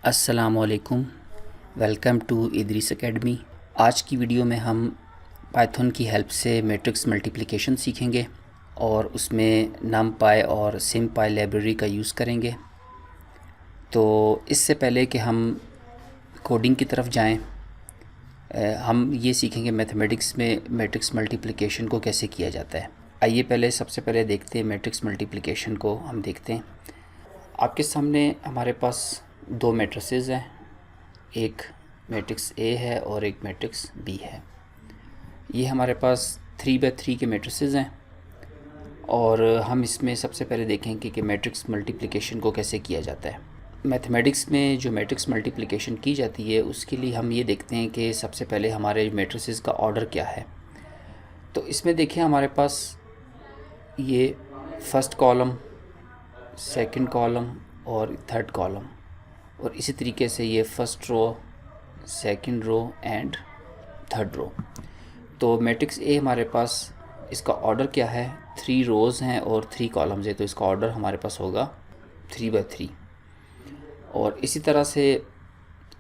अस्सलामुअलैकुम, welcome to Idris academy. आज की वीडियो में हम पाइथन की हेल्प से मैट्रिक्स मल्टीप्लिकेशन सीखेंगे और उसमें नमपाई और सिमपाई लाइब्रेरी का यूज़ करेंगे। तो इससे पहले कि हम कोडिंग की तरफ जाएं, हम ये सीखेंगे मैथमेटिक्स में मैट्रिक्स मल्टीप्लिकेशन को कैसे किया जाता है। आइए सबसे पहले देखते हैं मैट्रिक्स मल्टीप्लिकेशन को। हम देखते हैं आपके सामने हमारे पास दो मैट्रिसेस हैं, एक मैट्रिक्स ए है और एक मैट्रिक्स बी है। ये हमारे पास 3x3 के मैट्रिसेस हैं और हम इसमें सबसे पहले देखेंगे कि मैट्रिक्स मल्टीप्लिकेशन को कैसे किया जाता है। मैथमेटिक्स में जो मैट्रिक्स मल्टीप्लिकेशन की जाती है उसके लिए हम ये देखते हैं कि सबसे पहले हमारे मैट्रिसेस का ऑर्डर क्या है। तो इसमें देखिए हमारे पास ये फर्स्ट कॉलम, सेकंड कॉलम और थर्ड कॉलम, और इसी तरीके से ये first row, second row and third row. तो मैट्रिक्स ए हमारे पास इसका ऑर्डर क्या है, 3 रोज़ हैं और 3 कॉलम्स है, तो इसका ऑर्डर हमारे पास होगा 3x3। और इसी तरह से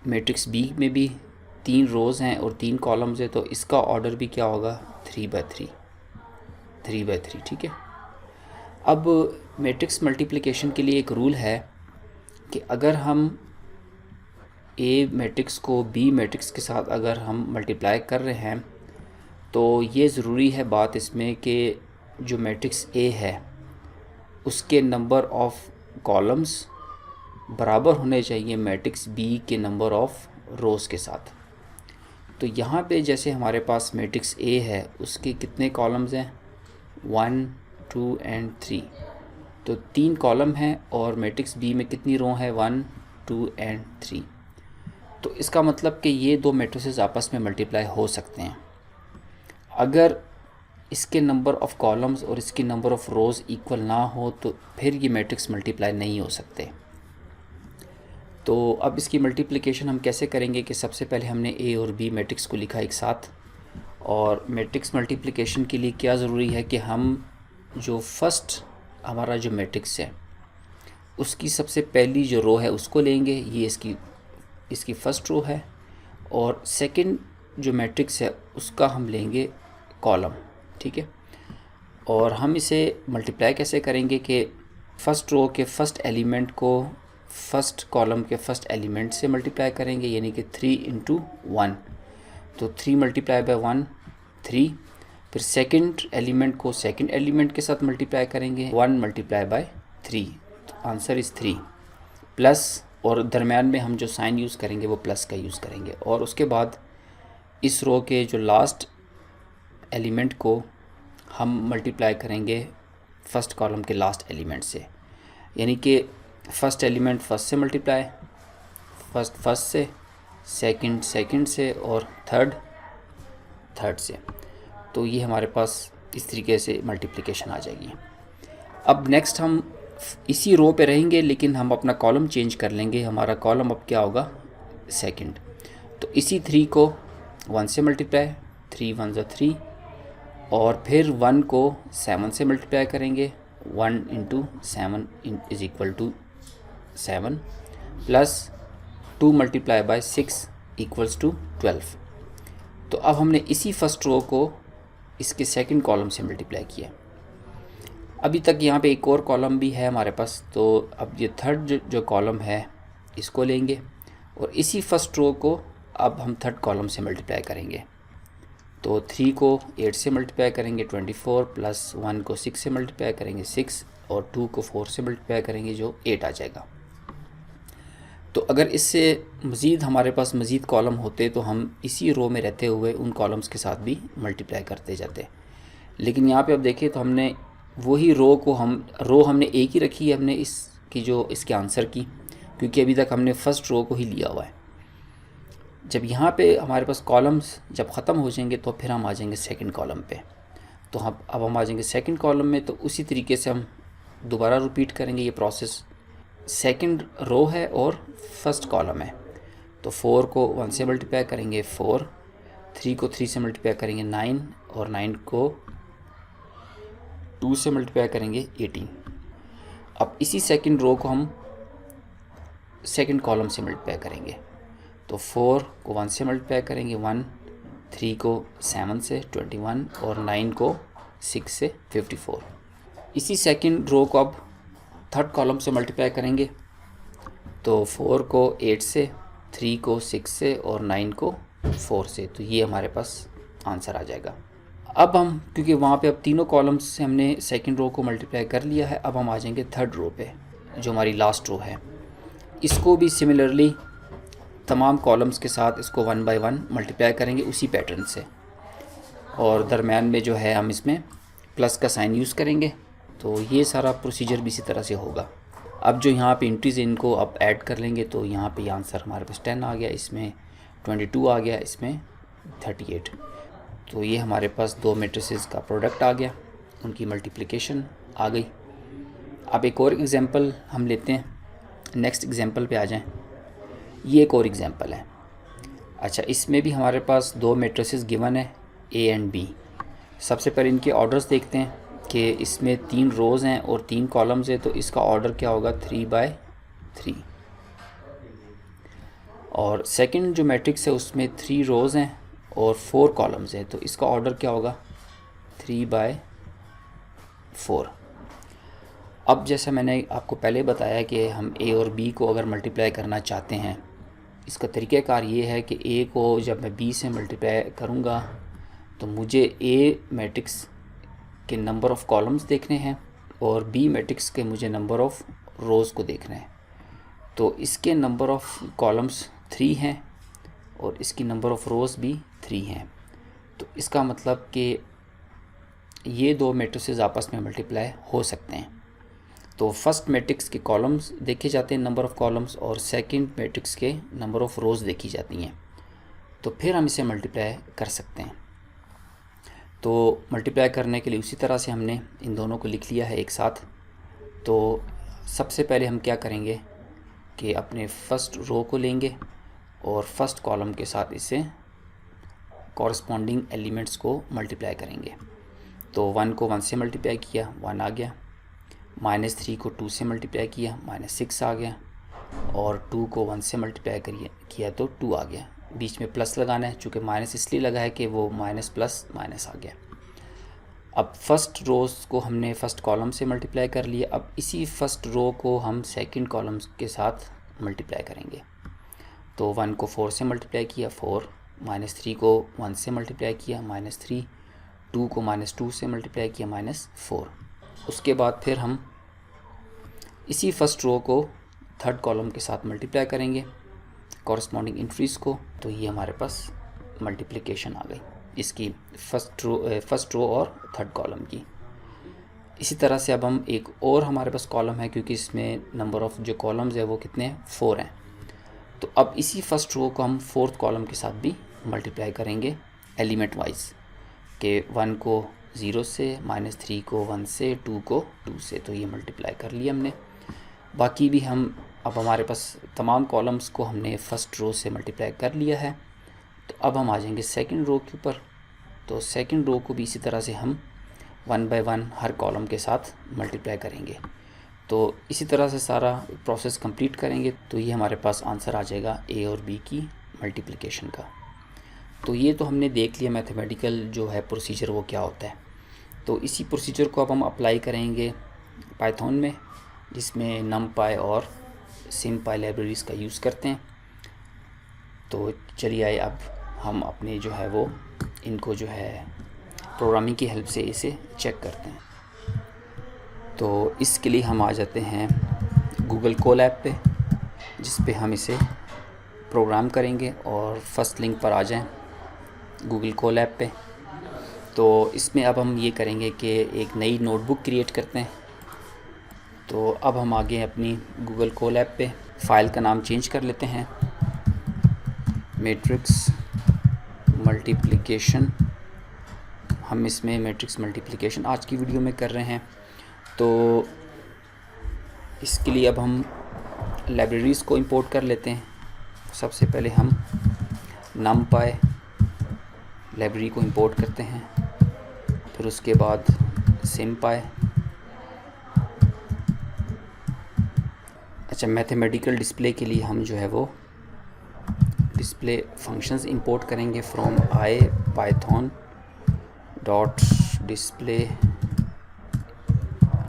मैट्रिक्स बी में भी 3 रोज़ हैं और 3 कॉलम्स है, तो इसका ऑर्डर भी क्या होगा 3x3, ठीक है। अब मैट्रिक्स मल्टीप्लिकेशन के लिए एक रूल है कि अगर हम ए मैट्रिक्स को बी मैट्रिक्स के साथ अगर हम मल्टीप्लाई कर रहे हैं तो ये ज़रूरी है बात इसमें कि जो मैट्रिक्स ए है उसके नंबर ऑफ़ कॉलम्स बराबर होने चाहिए मैट्रिक्स बी के नंबर ऑफ़ रोज़ के साथ। तो यहाँ पे जैसे हमारे पास मैट्रिक्स ए है उसके कितने कॉलम्स हैं, 1, 2 एंड 3, तो 3 कॉलम हैं। और मैट्रिक्स बी में कितनी रो है, 1, 2 एंड 3। तो इसका मतलब कि ये दो मैट्रिसेस आपस में मल्टीप्लाई हो सकते हैं। अगर इसके नंबर ऑफ़ कॉलम्स और इसकी नंबर ऑफ़ रोज़ इक्वल ना हो तो फिर ये मैट्रिक्स मल्टीप्लाई नहीं हो सकते। तो अब इसकी मल्टीप्लिकेशन हम कैसे करेंगे कि सबसे पहले हमने ए और बी मैट्रिक्स को लिखा एक साथ, और मैट्रिक्स मल्टीप्लिकेशन के लिए क्या ज़रूरी है कि हम जो फर्स्ट हमारा जो मैट्रिक्स है उसकी सबसे पहली जो रो है उसको लेंगे, ये इसकी फ़र्स्ट रो है, और सेकंड जो मैट्रिक्स है उसका हम लेंगे कॉलम, ठीक है। और हम इसे मल्टीप्लाई कैसे करेंगे कि फ़र्स्ट रो के फर्स्ट एलिमेंट को फर्स्ट कॉलम के फर्स्ट एलिमेंट से मल्टीप्लाई करेंगे, यानी कि 3 × 1, तो 3 × 1 3। फिर सेकंड एलिमेंट को सेकंड एलिमेंट के साथ मल्टीप्लाई करेंगे, 1 × 3, तो आंसर इज़ 3 प्लस, और दरम्यान में हम जो साइन यूज़ करेंगे वो प्लस का यूज़ करेंगे। और उसके बाद इस रो के जो लास्ट एलिमेंट को हम मल्टीप्लाई करेंगे फर्स्ट कॉलम के लास्ट एलिमेंट से, यानी कि फ़र्स्ट एलिमेंट फर्स्ट से मल्टीप्लाई, फर्स्ट से, सेकंड से और थर्ड से। तो ये हमारे पास इस तरीके से मल्टीप्लिकेशन आ जाएगी। अब नेक्स्ट हम इसी रो पे रहेंगे लेकिन हम अपना कॉलम चेंज कर लेंगे। हमारा कॉलम अब क्या होगा, सेकंड। तो इसी 3 को 1 से मल्टीप्लाई, 3 × 1 = 3, और फिर 1 को 7 से मल्टीप्लाई करेंगे, 1 × 7 = 7, प्लस 2 × 6 = 12। तो अब हमने इसी फर्स्ट रो को इसके सेकंड कॉलम से मल्टीप्लाई किया। अभी तक यहाँ पे एक और कॉलम भी है हमारे पास, तो अब ये थर्ड जो कॉलम है इसको लेंगे और इसी फर्स्ट रो को अब हम थर्ड कॉलम से मल्टीप्लाई करेंगे। तो 3 को 8 से मल्टीप्लाई करेंगे 24, प्लस 1 को 6 से मल्टीप्लाई करेंगे 6, और 2 को 4 से मल्टीप्लाई करेंगे जो 8 आ जाएगा। तो अगर इससे मज़ीद हमारे पास मज़ीद कॉलम होते तो हम इसी रो में रहते हुए उन कॉलम्स के साथ भी मल्टीप्लाई करते जाते। लेकिन यहाँ पे अब देखें तो हमने वही रो हमने एक ही रखी है, हमने इसके आंसर की, क्योंकि अभी तक हमने फ़र्स्ट रो को ही लिया हुआ है। जब यहाँ पे हमारे पास कॉलम्स जब ख़त्म हो जाएंगे तो फिर हम आ जाएंगे सेकंड कॉलम पे। तो अब हम आ जाएंगे सेकंड कॉलम में, तो उसी तरीके से हम दोबारा रिपीट करेंगे ये प्रोसेस। सेकंड रो है और फर्स्ट कॉलम है, तो 4 को 1 से मल्टीप्लाई करेंगे 4, 3 को 3 से मल्टीप्लाई करेंगे 9, और 9 को 2 से मल्टीप्लाई करेंगे 18। अब इसी सेकंड रो को हम सेकंड कॉलम से मल्टीप्लाई करेंगे। तो 4 को 1 से मल्टीप्लाई करेंगे 1, 3 को 7 से 21 और 9 को 6 से 54। इसी सेकंड रो को अब थर्ड कॉलम से मल्टीप्लाई करेंगे। तो 4 को 8 से, 3 को 6 से और 9 को 4 से। तो ये हमारे पास आंसर आ जाएगा। अब हम, क्योंकि वहाँ पे अब तीनों कॉलम्स से हमने सेकंड रो को मल्टीप्लाई कर लिया है, अब हम आ जाएंगे थर्ड रो पे, जो हमारी लास्ट रो है। इसको भी सिमिलरली तमाम कॉलम्स के साथ इसको 1 बाय 1 मल्टीप्लाई करेंगे उसी पैटर्न से, और दरम्यान में जो है हम इसमें प्लस का साइन यूज़ करेंगे। तो ये सारा प्रोसीजर भी इसी तरह से होगा। अब जो यहाँ पे एंट्रीज इनको अब ऐड कर लेंगे, तो यहाँ पे आंसर हमारे पास 10 आ गया, इसमें 22 आ गया, इसमें 38। तो ये हमारे पास दो मैट्रिसेस का प्रोडक्ट आ गया, उनकी मल्टीप्लिकेशन आ गई। अब एक और एग्जांपल हम लेते हैं, नेक्स्ट एग्जांपल पे आ जाएं। ये एक और एग्जांपल है। अच्छा, इसमें भी हमारे पास दो मैट्रिसेस गिवन है, ए एंड बी। सबसे पहले इनके ऑर्डर्स देखते हैं कि इसमें 3 रोज़ हैं और 3 कॉलम्स हैं, तो इसका ऑर्डर क्या होगा 3 बाय 3। और सेकंड जो मैट्रिक्स है उसमें 3 रोज़ हैं और 4 कॉलम्स हैं, तो इसका ऑर्डर क्या होगा 3 बाय 4। अब जैसा मैंने आपको पहले बताया कि हम ए और बी को अगर मल्टीप्लाई करना चाहते हैं, इसका तरीक़ाकार ये है कि ए को जब मैं बी से मल्टीप्लाई करूँगा तो मुझे ए मैट्रिक्स के नंबर ऑफ़ कॉलम्स देखने हैं और बी मैट्रिक्स के मुझे नंबर ऑफ़ रोज़ को देखना है। तो इसके नंबर ऑफ़ कॉलम्स 3 हैं और इसकी नंबर ऑफ़ रोज़ भी 3 हैं। तो इसका मतलब कि ये दो मैट्रिसेस आपस में मल्टीप्लाई हो सकते हैं। तो फर्स्ट मैट्रिक्स के कॉलम्स देखे जाते हैं नंबर ऑफ़ कॉलम्स, और सेकंड मैट्रिक्स के नंबर ऑफ़ रोज़ देखी जाती हैं। तो फिर हम इसे मल्टीप्लाई कर सकते हैं। तो मल्टीप्लाई करने के लिए उसी तरह से हमने इन दोनों को लिख लिया है एक साथ। तो सबसे पहले हम क्या करेंगे कि अपने फर्स्ट रो को लेंगे और फर्स्ट कॉलम के साथ इसे कॉरस्पॉन्डिंग एलिमेंट्स को मल्टीप्लाई करेंगे। तो 1 को 1 से मल्टीप्लाई किया, 1 आ गया। -3 को 2 से मल्टीप्लाई किया, -6 आ गया। और 2 को 1 से मल्टीप्लाई किया तो 2 आ गया। बीच में प्लस लगाना है, चूँकि माइनस इसलिए लगा है कि वो माइनस प्लस माइनस आ गया। अब फर्स्ट रोज़ को हमने फ़र्स्ट कॉलम से मल्टीप्लाई कर लिया। अब इसी फर्स्ट रो को हम सेकंड कॉलम के साथ मल्टीप्लाई करेंगे। तो 1 को 4 से मल्टीप्लाई किया, 4। -3 को 1 से मल्टीप्लाई किया, -3। 2 को -2 से मल्टीप्लाई किया, -4। उसके बाद फिर हम इसी फर्स्ट रो को थर्ड कॉलम के साथ मल्टीप्लाई करेंगे कॉरस्पॉन्डिंग एंट्रीज़ को। तो ये हमारे पास मल्टीप्लिकेशन आ गई इसकी फर्स्ट रो और थर्ड कॉलम की। इसी तरह से अब हम एक और हमारे पास कॉलम है, क्योंकि इसमें नंबर ऑफ़ जो कॉलम्स है वो कितने हैं 4 हैं। तो अब इसी फर्स्ट रो को हम फोर्थ कॉलम के साथ भी मल्टीप्लाई करेंगे एलिमेंट वाइज, के 1 को 0 से, -3 को 1 से, 2 को 2 से। तो ये मल्टीप्लाई कर लिया हमने। बाकी भी हम, अब हमारे पास तमाम कॉलम्स को हमने फ़र्स्ट रो से मल्टीप्लाई कर लिया है। तो अब हम आ जाएंगे सेकंड रो के ऊपर। तो सेकंड रो को भी इसी तरह से हम 1 बाय 1 हर कॉलम के साथ मल्टीप्लाई करेंगे। तो इसी तरह से सारा प्रोसेस कंप्लीट करेंगे तो ये हमारे पास आंसर आ जाएगा ए और बी की मल्टीप्लिकेशन का। तो ये तो हमने देख लिया मैथमेटिकल जो है प्रोसीजर वो क्या होता है। तो इसी प्रोसीजर को अब हम अप्लाई करेंगे पाइथन में, जिसमें numpy और simpy लाइब्रेरीज़ का यूज़ करते हैं। तो चलिए आए अब हम अपने जो है वो इनको जो है प्रोग्रामिंग की हेल्प से इसे चेक करते हैं। तो इसके लिए हम आ जाते हैं गूगल कोलैब पे, जिस पे हम इसे प्रोग्राम करेंगे, और फर्स्ट लिंक पर आ जाएं गूगल कोलैब पे। तो इसमें अब हम ये करेंगे कि एक नई नोटबुक क्रिएट करते हैं। तो अब हम आगे अपनी गूगल कोलैब पे फ़ाइल का नाम चेंज कर लेते हैं, मैट्रिक्स मल्टीप्लिकेशन। हम इसमें मैट्रिक्स मल्टीप्लिकेशन आज की वीडियो में कर रहे हैं। तो इसके लिए अब हम लाइब्रेरीज़ को इंपोर्ट कर लेते हैं। सबसे पहले हम numpy लाइब्रेरी को इंपोर्ट करते हैं, फिर उसके simpy। अच्छा, मैथमेटिकल डिस्प्ले के लिए हम जो है वो डिस्प्ले फंक्शंस इंपोर्ट करेंगे from I Python dot display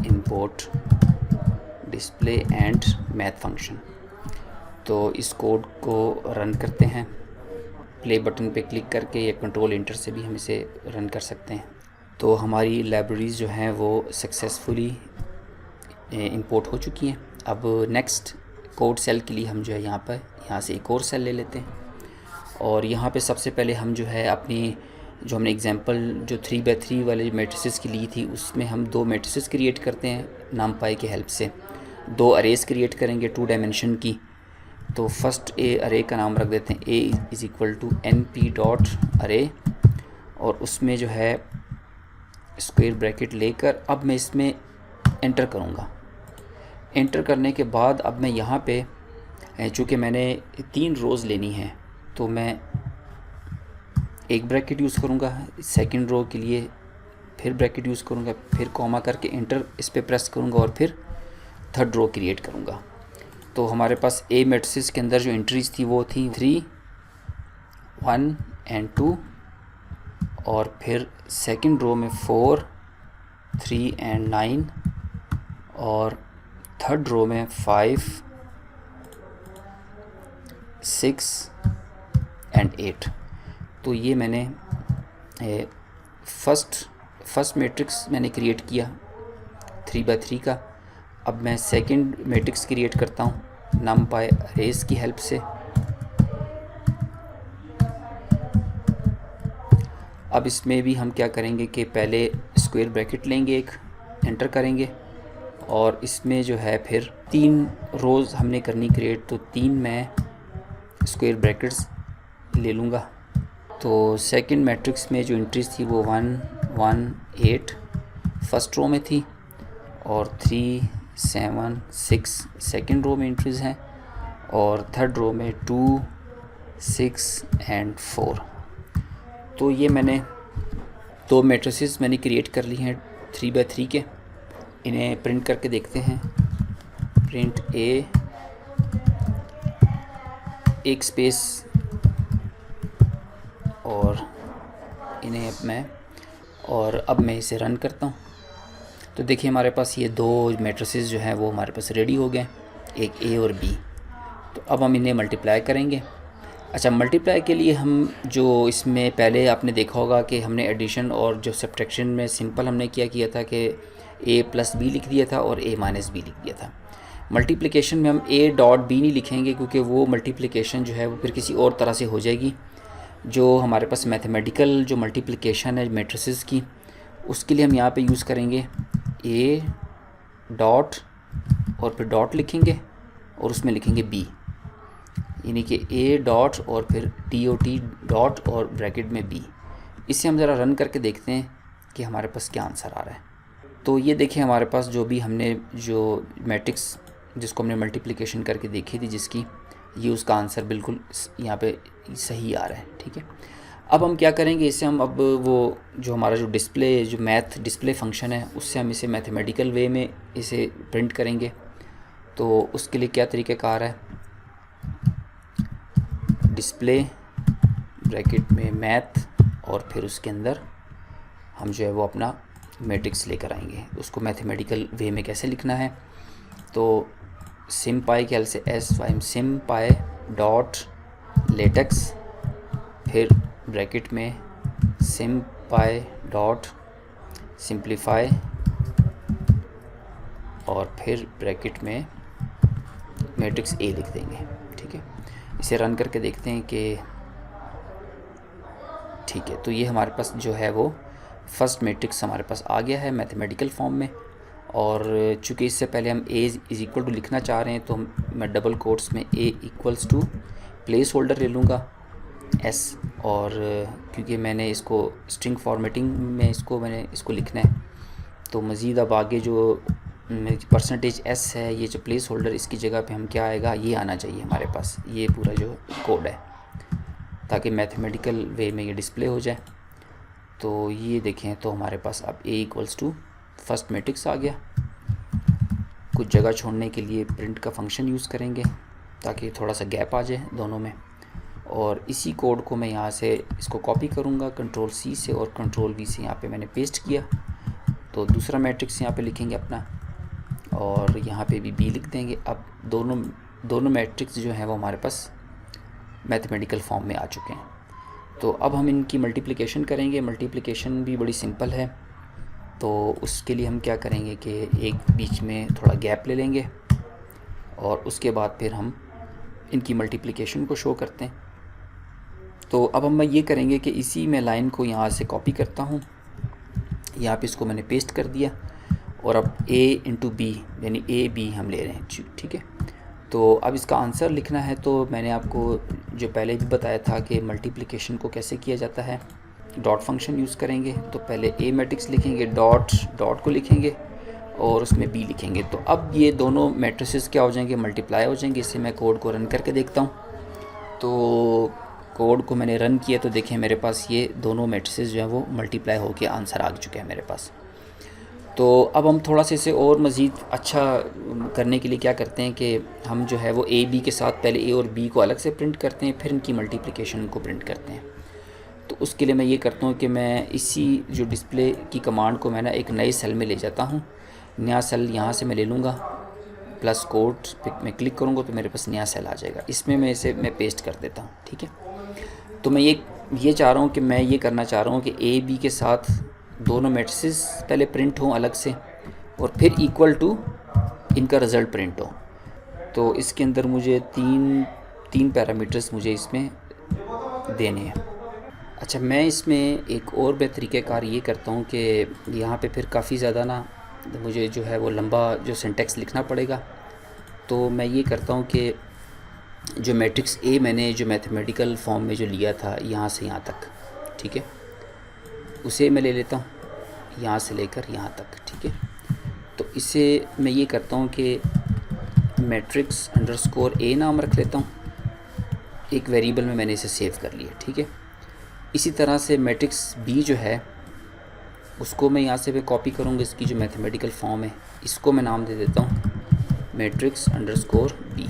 import display and math function. तो इस कोड को रन करते हैं, प्ले बटन पे क्लिक करके या कंट्रोल इंटर से भी हम इसे रन कर सकते हैं। तो हमारी लाइब्रेरीज़ जो हैं वो सक्सेसफुली इंपोर्ट हो चुकी हैं। अब नेक्स्ट कोड सेल के लिए हम जो है यहाँ से एक और सेल ले लेते हैं और यहाँ पे सबसे पहले हम जो है अपनी जो हमने एग्जांपल जो 3x3 वाले मैट्रिसेस की ली थी उसमें हम 2 मैट्रिसेस क्रिएट करते हैं numpy की हेल्प से। 2 अरेज क्रिएट करेंगे 2 डायमेंशन की। तो फर्स्ट अरे का नाम रख देते हैं a=np.array और उसमें जो है स्क्वायर ब्रैकेट लेकर अब मैं इसमें एंटर करूँगा। एंटर करने के बाद अब मैं यहाँ पे चूँकि मैंने 3 रोज़ लेनी हैं तो मैं एक ब्रैकेट यूज़ करूँगा, सेकंड रो के लिए फिर ब्रैकेट यूज़ करूँगा, फिर कॉमा करके एंटर इस पे प्रेस करूँगा और फिर थर्ड रो क्रिएट करूँगा। तो हमारे पास ए मैट्रिसेस के अंदर जो एंट्रीज थी वो थी 3, 1 एंड 2 और फिर सेकंड रो में 4, 3 एंड 9 और थर्ड रो में 5, 6 एंड 8। तो ये मैंने फर्स्ट मैट्रिक्स मैंने क्रिएट किया 3x3 का। अब मैं सेकंड मैट्रिक्स क्रिएट करता हूँ numpy अरेज की हेल्प से। अब इसमें भी हम क्या करेंगे कि पहले स्क्वायर ब्रैकेट लेंगे, एक एंटर करेंगे और इसमें जो है फिर 3 रोज़ हमने करनी क्रिएट। तो 3 मैं स्क्वायर ब्रैकेट्स ले लूँगा। तो सेकंड मैट्रिक्स में जो एंट्रीज थी वो 1, 1, 8 फर्स्ट रो में थी और 3, 7, 6 सेकंड रो में एंट्रीज हैं और थर्ड रो में 2, 6 एंड 4। तो ये मैंने 2 मैट्रिसेस मैंने क्रिएट कर ली हैं 3x3 के। इन्हें प्रिंट करके देखते हैं। प्रिंट ए एक स्पेस और इन्हें अब मैं इसे रन करता हूँ। तो देखिए हमारे पास ये 2 मैट्रिसेस जो हैं वो हमारे पास रेडी हो गए, एक ए और बी। तो अब हम इन्हें मल्टीप्लाई करेंगे। अच्छा, मल्टीप्लाई के लिए हम जो इसमें पहले आपने देखा होगा कि हमने एडिशन और जो सब्ट्रैक्शन में सिंपल हमने किया था कि a+b लिख दिया था और a-b लिख दिया था। मल्टीप्लिकेशन में हम a.b नहीं लिखेंगे क्योंकि वो मल्टीप्लिकेशन जो है वो फिर किसी और तरह से हो जाएगी। जो हमारे पास मैथमेटिकल जो मल्टीप्लिकेशन है मैट्रिसेस की, उसके लिए हम यहाँ पे यूज़ करेंगे a डॉट और फिर डॉट लिखेंगे और उसमें लिखेंगे b, यानी कि a डॉट और फिर dot डॉट और ब्रैकेट में b। इसे हम ज़रा रन करके देखते हैं कि हमारे पास क्या आंसर आ रहा है। तो ये देखिए हमारे पास जो भी हमने जो मैट्रिक्स जिसको हमने मल्टीप्लिकेशन करके देखी थी जिसकी, ये उसका आंसर बिल्कुल यहाँ पे सही आ रहा है। ठीक है, अब हम क्या करेंगे, इसे हम अब वो जो हमारा जो डिस्प्ले जो मैथ डिस्प्ले फंक्शन है उससे हम इसे मैथमेटिकल वे में इसे प्रिंट करेंगे। तो उसके लिए क्या तरीक़ाकार है, डिस्प्ले ब्रैकेट में मैथ और फिर उसके अंदर हम जो है वो अपना मैट्रिक्स लेकर आएंगे। उसको मैथमेटिकल वे में कैसे लिखना है, तो सिम्पाई के हेल्प से सिम्पाई डॉट लेटेक्स फिर ब्रैकेट में सिम्पाई डॉट सिंप्लीफाई और फिर ब्रैकेट में मैट्रिक्स ए लिख देंगे। ठीक है, इसे रन करके देखते हैं कि ठीक है। तो ये हमारे पास जो है वो फर्स्ट मैट्रिक्स हमारे पास आ गया है मैथमेटिकल फॉर्म में। और चूँकि इससे पहले हम a=टू लिखना चाह रहे हैं तो मैं डबल कोट्स में a=टू प्लेस होल्डर ले लूँगा s, और क्योंकि मैंने इसको स्ट्रिंग फॉर्मेटिंग में मैंने इसको लिखना है तो मज़ीद अब आगे जो %s है, ये जो प्लेस होल्डर इसकी जगह पे हम क्या आएगा, ये आना चाहिए हमारे पास, ये पूरा जो कोड है, ताकि मैथमेटिकल वे में ये डिस्प्ले हो जाए। तो ये देखें तो हमारे पास अब a=टू फर्स्ट मैट्रिक्स आ गया। कुछ जगह छोड़ने के लिए प्रिंट का फंक्शन यूज़ करेंगे ताकि थोड़ा सा गैप आ जाए दोनों में। और इसी कोड को मैं यहाँ से इसको कॉपी करूँगा कंट्रोल C से और कंट्रोल V से यहाँ पे मैंने पेस्ट किया। तो दूसरा मैट्रिक्स यहाँ पे लिखेंगे अपना और यहाँ पे भी B लिख देंगे। अब दोनों मैट्रिक्स जो हैं वो हमारे पास मैथमेटिकल फॉर्म में आ चुके हैं। तो अब हम इनकी मल्टीप्लिकेशन करेंगे। मल्टीप्लिकेशन भी बड़ी सिंपल है। तो उसके लिए हम क्या करेंगे कि एक बीच में थोड़ा गैप ले लेंगे और उसके बाद फिर हम इनकी मल्टीप्लिकेशन को शो करते हैं। तो अब हम ये करेंगे कि इसी में लाइन को यहाँ से कॉपी करता हूँ, यहाँ पे इसको मैंने पेस्ट कर दिया और अब a इंटू बी यानी AB हम ले रहे हैं, ठीक है। तो अब इसका आंसर लिखना है। तो मैंने आपको जो पहले भी बताया था कि मल्टीप्लिकेशन को कैसे किया जाता है, डॉट फंक्शन यूज़ करेंगे। तो पहले A मैट्रिक्स लिखेंगे, डॉट को लिखेंगे और उसमें B लिखेंगे। तो अब ये दोनों मैट्रिसेस क्या हो जाएंगे, मल्टीप्लाई हो जाएंगे। इससे मैं कोड को रन करके देखता हूँ। तो कोड को मैंने रन किया तो देखें मेरे पास ये दोनों मैट्रिसेस जो हैं वो मल्टीप्लाई होकर आंसर आ चुके हैं मेरे पास। तो अब हम थोड़ा सा इसे और मज़ीद अच्छा करने के लिए क्या करते हैं कि हम जो है वो AB के साथ पहले A और B को अलग से प्रिंट करते हैं, फिर इनकी मल्टीप्लिकेशन को प्रिंट करते हैं। तो उसके लिए मैं ये करता हूँ कि मैं इसी जो डिस्प्ले की कमांड को मैं ना एक नए सेल में ले जाता हूँ। नया सेल यहाँ से मैं ले लूँगा, प्लस कोड पे मैं क्लिक करूँगा तो मेरे पास नया सेल आ जाएगा। इसमें मैं इसे पेस्ट कर देता हूँ, ठीक है। तो मैं ये चाह रहा हूँ कि मैं ये करना चाह रहा हूँ कि AB के साथ दोनों मैट्रिसेस पहले प्रिंट हों अलग से और फिर इक्वल टू इनका रिज़ल्ट प्रिंट हो। तो इसके अंदर मुझे तीन पैरामीटर्स मुझे इसमें देने हैं। अच्छा, मैं इसमें एक और तरीक़ाकार ये करता हूँ कि यहाँ पे फिर काफ़ी ज़्यादा ना मुझे जो है वो लंबा जो सिंटेक्स लिखना पड़ेगा। तो मैं ये करता हूँ कि जो मैट्रिक्स A मैंने जो मैथमेटिकल फॉर्म में जो लिया था यहाँ से यहाँ तक, ठीक है, उसे मैं ले लेता हूँ यहाँ से लेकर यहाँ तक, ठीक है। तो इसे मैं ये करता हूँ कि मैट्रिक्स अंडरस्कोर A नाम रख लेता हूँ। एक वेरिएबल में मैंने इसे सेव कर लिया, ठीक है। इसी तरह से मैट्रिक्स B जो है उसको मैं यहाँ से भी कॉपी करूँगा। इसकी जो मैथमेटिकल फॉर्म है इसको मैं नाम दे देता हूँ मैट्रिक्स अंडरस्कोर B।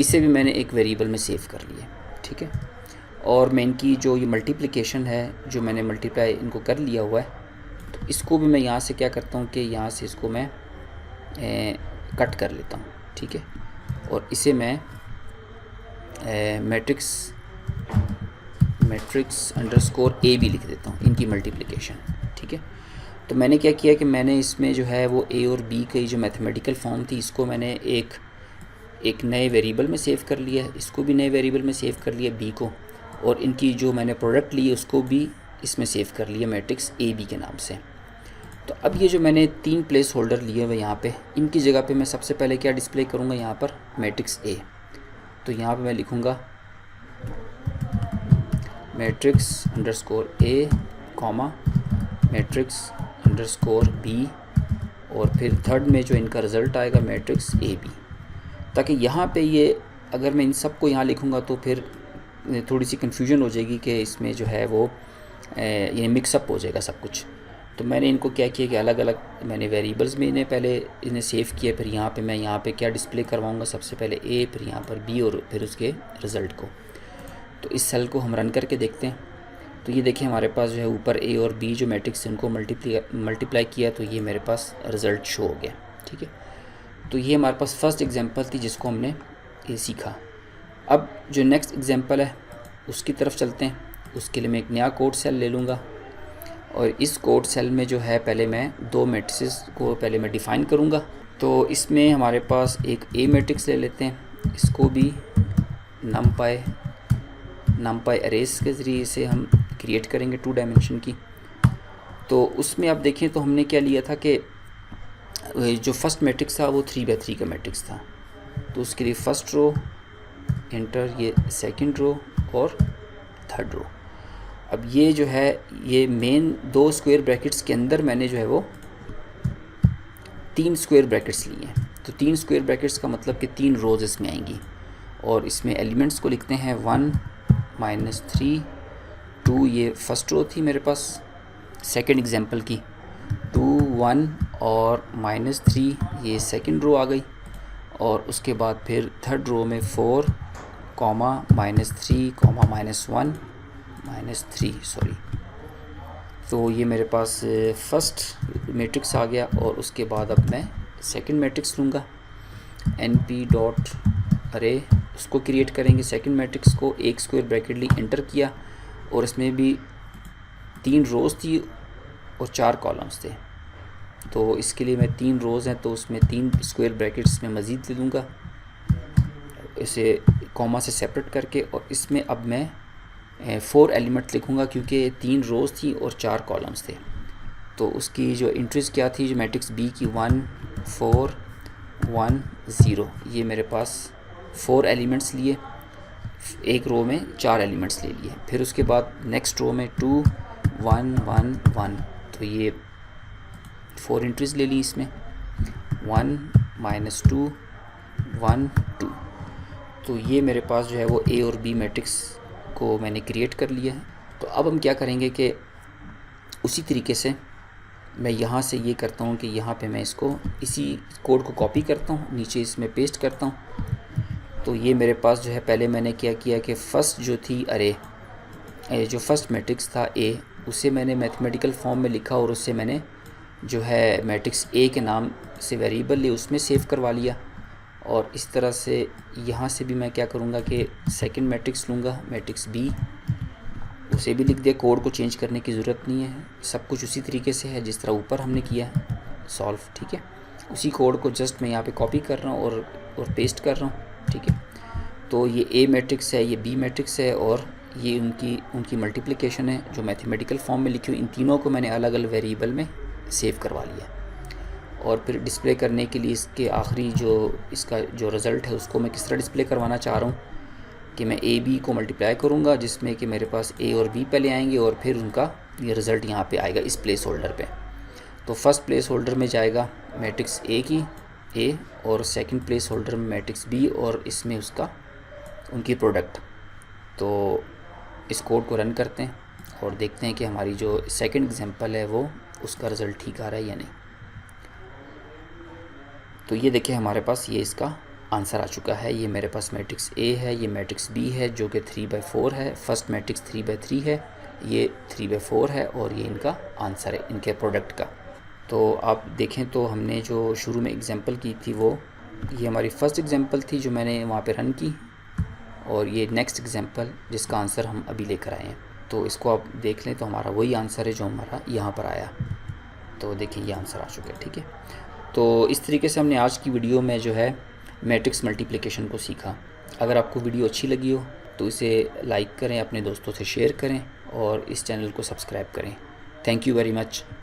इसे भी मैंने एक वेरिएबल में सेव कर लिया, ठीक है। और मैं इनकी जो ये मल्टीप्लिकेशन है जो मैंने मल्टीप्लाई इनको कर लिया हुआ है, तो इसको भी मैं यहाँ से क्या करता हूँ कि यहाँ से इसको मैं कट कर लेता हूँ, ठीक है। और इसे मैं मैट्रिक्स अंडरस्कोर AB लिख देता हूँ, इनकी मल्टीप्लिकेशन, ठीक है। तो मैंने क्या किया कि मैंने इसमें जो है वो A और B की जो मैथमेटिकल फॉर्म थी इसको मैंने एक नए वेरिएबल में सेव कर लिया, इसको भी नए वेरिएबल में सेव कर लिया B को, और इनकी जो मैंने प्रोडक्ट ली उसको भी इसमें सेव कर लिया मैट्रिक्स AB के नाम से। तो अब ये जो मैंने 3 प्लेस होल्डर लिए हुए यहाँ पे, इनकी जगह पे मैं सबसे पहले क्या डिस्प्ले करूँगा यहाँ पर मैट्रिक्स A। तो यहाँ पे मैं लिखूँगा matrix underscore A comma matrix underscore B और फिर थर्ड में जो इनका रिज़ल्ट आएगा मैट्रिक्स AB। ताकि यहाँ पे ये अगर मैं इन सब को यहाँ लिखूँगा तो फिर थोड़ी सी कन्फ्यूजन हो जाएगी कि इसमें जो है वो ये मिक्सअप हो जाएगा सब कुछ। तो मैंने इनको क्या किया कि अलग अलग मैंने वेरिएबल्स में इन्हें सेव किया। फिर यहाँ पे मैं यहाँ पे क्या डिस्प्ले करवाऊँगा, सबसे पहले A, फिर यहाँ पर B और फिर उसके रिज़ल्ट को। तो इस सेल को हम रन करके देखते हैं। तो ये देखिए हमारे पास जो है ऊपर A और B जो मैट्रिक्स इनको मल्टीप्लाई किया तो ये मेरे पास रिज़ल्ट शो हो गया, ठीक है। तो ये हमारे पास फर्स्ट एग्जांपल थी जिसको हमने ये सीखा। अब जो नेक्स्ट एग्जांपल है उसकी तरफ चलते हैं। उसके लिए मैं एक नया कोड सेल ले लूँगा और इस कोड सेल में जो है पहले मैं 2 मैट्रिसेस को पहले मैं डिफ़ाइन करूँगा। तो इसमें हमारे पास एक A मैट्रिक्स ले लेते हैं, इसको भी नमपाई अरेस के ज़रिए से हम क्रिएट करेंगे 2 डायमेंशन की। तो उसमें आप देखें तो हमने क्या लिया था कि जो फर्स्ट मैट्रिक्स था वो 3x3 का मैट्रिक्स था। तो उसके लिए फर्स्ट रो एंटर, ये सेकंड रो और थर्ड रो। अब ये जो है ये मेन 2 स्क्वायर ब्रैकेट्स के अंदर मैंने जो है वो 3 स्क्वायर ब्रैकेट्स लिए हैं। तो 3 स्क्वायर ब्रैकेट्स का मतलब कि 3 रोज़ इसमें आएंगी और इसमें एलिमेंट्स को लिखते हैं 1 -3 2। ये फर्स्ट रो थी मेरे पास सेकंड एग्जांपल की, 2 1 और -3 ये सेकंड रो आ गई, और उसके बाद फिर थर्ड रो में 4, -3, -1, -3 सॉरी। तो ये मेरे पास फर्स्ट मैट्रिक्स आ गया। और उसके बाद अब मैं सेकंड मैट्रिक्स लूँगा, np डॉट अरे उसको क्रिएट करेंगे सेकंड मैट्रिक्स को, एक स्क्वायर ब्रैकेट ली, एंटर किया, और इसमें भी 3 रोज़ थी और 4 कॉलम्स थे। तो इसके लिए मैं 3 रोज़ हैं तो उसमें 3 स्क्वायर ब्रैकेट्स में मज़ीद दे दूँगा, इसे कॉमा से सेपरेट करके। और इसमें अब मैं 4 एलिमेंट लिखूँगा क्योंकि 3 रोज़ थी और 4 कॉलम्स थे। तो उसकी जो एंट्रीज़ क्या थी, जो मैट्रिक्स बी की 1 4 1 0, ये मेरे पास 4 एलिमेंट्स लिए, एक रो में 4 एलिमेंट्स ले लिए। फिर उसके बाद नेक्स्ट रो में 2 1 1 1, तो ये 4 एंट्रीज़ ले ली इसमें, 1 -2 1 2। तो ये मेरे पास जो है वो ए और बी मैट्रिक्स को मैंने क्रिएट कर लिया है। तो अब हम क्या करेंगे कि उसी तरीके से मैं यहाँ से ये करता हूँ कि यहाँ पे मैं इसको इसी कोड को कॉपी करता हूँ, नीचे इसमें पेस्ट करता हूँ। तो ये मेरे पास जो है, पहले मैंने क्या किया कि फ़र्स्ट जो थी अरे, जो फर्स्ट मैट्रिक्स था ए, उसे मैंने मैथमेटिकल फॉर्म में लिखा और उससे मैंने जो है मैट्रिक्स ए के नाम से वेरिएबल ले उसमें सेव करवा लिया। और इस तरह से यहाँ से भी मैं क्या करूँगा कि सेकंड मैट्रिक्स लूँगा, मैट्रिक्स बी, उसे भी लिख दिया, कोड को चेंज करने की ज़रूरत नहीं है, सब कुछ उसी तरीके से है जिस तरह ऊपर हमने किया है सॉल्व, ठीक है। उसी कोड को जस्ट मैं यहाँ पे कॉपी कर रहा हूँ और पेस्ट कर रहा हूँ, ठीक है। तो ये ए मैट्रिक्स है, ये बी मैट्रिक्स है, और ये उनकी मल्टीप्लिकेशन है जो मैथमेटिकल फॉर्म में लिखी हुई। इन तीनों को मैंने अलग अलग वेरिएबल में सेव करवा लिया। और फिर डिस्प्ले करने के लिए इसके आखिरी इसका जो रिज़ल्ट है उसको मैं किस तरह डिस्प्ले करवाना चाह रहा हूँ कि मैं ए बी को मल्टीप्लाई करूँगा, जिसमें कि मेरे पास ए और बी पहले आएंगे और फिर उनका ये रिज़ल्ट यहाँ पे आएगा इस प्लेस होल्डर पे। तो फर्स्ट प्लेस होल्डर में जाएगा मैट्रिक्स ए की ए, और सेकंड प्लेस होल्डर में मैट्रिक्स बी, और इसमें उनकी प्रोडक्ट। तो इस कोड को रन करते हैं और देखते हैं कि हमारी जो सेकंड एग्जांपल है वो उसका रिज़ल्ट ठीक आ रहा है या नहीं। तो ये देखिए हमारे पास ये इसका आंसर आ चुका है। ये मेरे पास मैट्रिक्स ए है, ये मैट्रिक्स बी है जो कि 3/4 है, फर्स्ट मैट्रिक्स 3/3 है, ये 3/4 है, और ये इनका आंसर है इनके प्रोडक्ट का। तो आप देखें तो हमने जो शुरू में एग्जांपल की थी वो ये हमारी फ़र्स्ट एग्जांपल थी जो मैंने वहाँ पे रन की, और ये नेक्स्ट एग्जांपल जिसका आंसर हम अभी लेकर आए हैं। तो इसको आप देख लें तो हमारा वही आंसर है जो हमारा यहाँ पर आया। तो देखिए ये आंसर आ चुका है, ठीक है। तो इस तरीके से हमने आज की वीडियो में जो है मैट्रिक्स मल्टीप्लिकेशन को सीखा। अगर आपको वीडियो अच्छी लगी हो तो इसे लाइक करें, अपने दोस्तों से शेयर करें और इस चैनल को सब्सक्राइब करें। Thank you very much.